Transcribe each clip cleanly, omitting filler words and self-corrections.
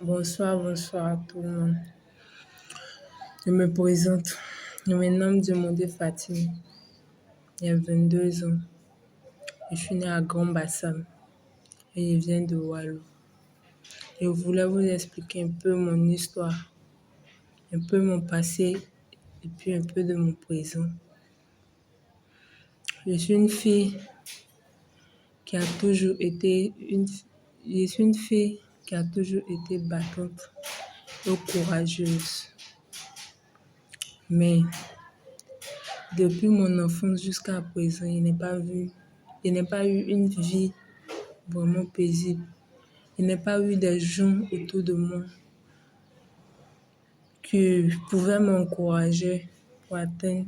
Bonsoir à tout le monde. Je me présente. Je me nomme Diomondé Fatine. J'ai 22 ans. Je suis née à Grand Bassam et je viens de Wallo. Je voulais vous expliquer un peu mon histoire, un peu mon passé et puis un peu de mon présent. Je suis une fille qui a toujours été je suis une fille qui a toujours été battante et courageuse. Mais depuis mon enfance jusqu'à présent, je n'ai pas eu une vie vraiment paisible. Je n'ai pas eu des gens autour de moi qui pouvaient m'encourager pour atteindre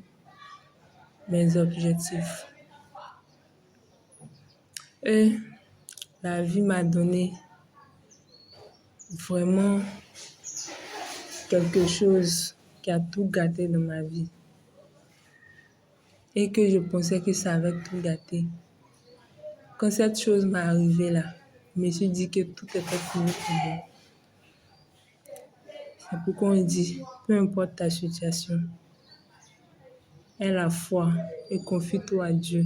mes objectifs. Et la vie m'a donné vraiment quelque chose qui a tout gâté dans ma vie. Et que je pensais que ça avait tout gâté. Quand cette chose m'est arrivée là, je me suis dit que tout était fini pour moi. C'est pourquoi on dit, peu importe ta situation, aie la foi et confie-toi à Dieu.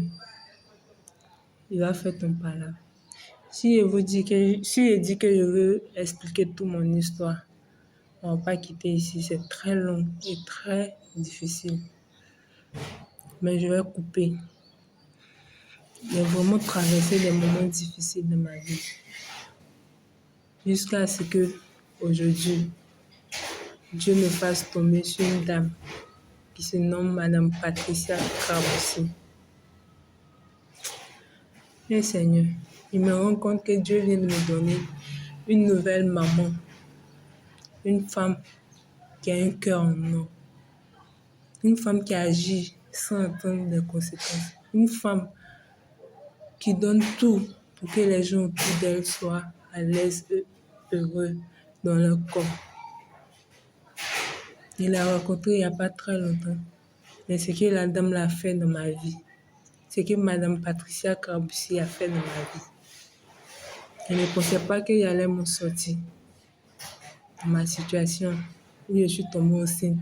Il va faire ton pas là. Si je dis que je veux expliquer toute mon histoire, on ne va pas quitter ici. C'est très long et très difficile. Mais je vais couper. J'ai vraiment traversé des moments difficiles de ma vie. Jusqu'à ce que, aujourd'hui, Dieu me fasse tomber sur une dame qui se nomme Madame Patricia Kraboussi. Et Seigneur, il me rend compte que Dieu vient de me donner une nouvelle maman. Une femme qui a un cœur en or. Une femme qui agit sans attendre des conséquences. Une femme qui donne tout pour que les gens autour d'elle soient à l'aise et heureux dans leur corps. Je l'ai rencontrée il n'y a pas très longtemps. Mais ce que la dame l'a fait dans ma vie, ce que Madame Patricia Kraboussi a fait dans ma vie, je ne pensais pas qu'il allait m'en sortir de ma situation où je suis tombée enceinte.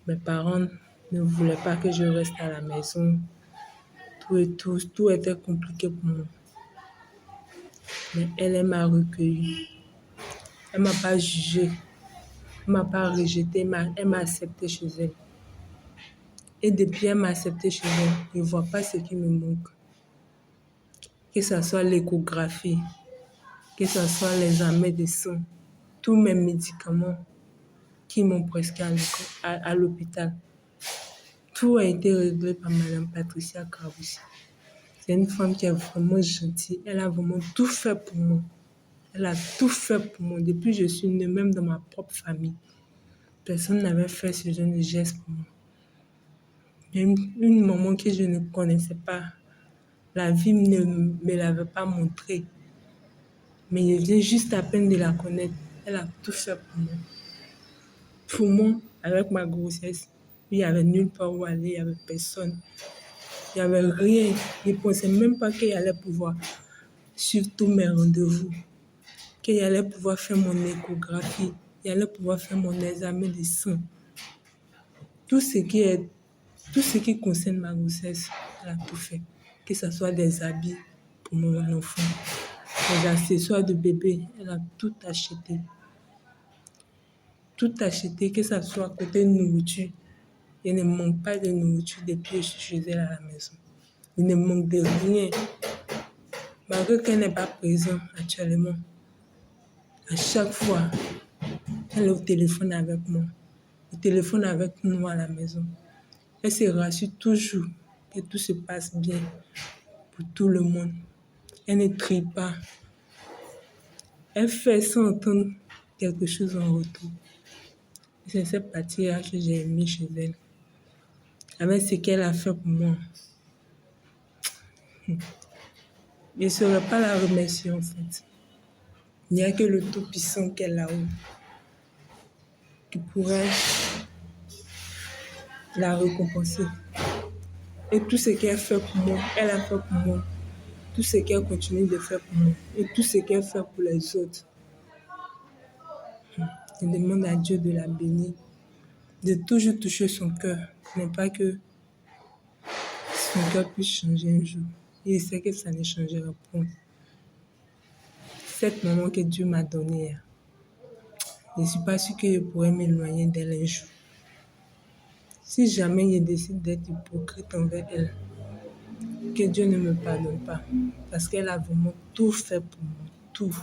Mes parents ne voulaient pas que je reste à la maison. Tout était compliqué pour moi. Mais elle m'a recueillie. Elle ne m'a pas jugée. Elle ne m'a pas rejetée. Elle m'a acceptée chez elle. Et depuis elle m'a acceptée chez elle, je ne vois pas ce qui me manque. Que ce soit l'échographie, que ce soit les examens de sang, tous mes médicaments qui m'ont prescrit à l'hôpital. Tout a été réglé par Madame Patricia Kraboussi. C'est une femme qui est vraiment gentille. Elle a vraiment tout fait pour moi. Elle a tout fait pour moi. Depuis que je suis née, même dans ma propre famille, personne n'avait fait ce genre de geste pour moi. Même une maman que je ne connaissais pas, la vie ne me l'avait pas montrée. Mais je viens juste à peine de la connaître. Elle a tout fait pour moi. Pour moi, avec ma grossesse, il n'y avait nulle part où aller, il n'y avait personne. Il n'y avait rien. Je ne pensais même pas qu'il allait pouvoir suivre tous mes rendez-vous. Qu'il allait pouvoir faire mon échographie. Il allait pouvoir faire mon examen de sang. Tout ce qui concerne ma grossesse, elle a tout fait. Que ce soit des habits pour mon enfant, des accessoires de bébé, elle a tout acheté. Tout acheté, que ce soit côté nourriture. Je ne manque pas de nourriture depuis que je suis chez elle à la maison. Je ne manque de rien. Malgré qu'elle n'est pas présente actuellement, à chaque fois, elle est au téléphone avec moi. Au téléphone avec nous à la maison. Elle se rassure toujours que tout se passe bien pour tout le monde. Elle ne trie pas. Elle fait sans entendre quelque chose en retour. C'est cette partie-là que j'ai aimée chez elle. Avec ce qu'elle a fait pour moi. Je ne saurais pas la remercier en fait. Il n'y a que le Tout-Puissant qui est là-haut qui pourrait la récompenser. Et tout ce qu'elle fait pour moi, elle a fait pour moi. Tout ce qu'elle continue de faire pour moi. Et tout ce qu'elle fait pour les autres. Je demande à Dieu de la bénir, de toujours toucher son cœur, mais pas que son cœur puisse changer un jour. Et je sais que ça ne changera point. Cette maman que Dieu m'a donnée, je ne suis pas sûre que je pourrais m'éloigner d'elle un jour. Si jamais je décide d'être hypocrite envers elle, que Dieu ne me pardonne pas. Parce qu'elle a vraiment tout fait pour moi. Tout.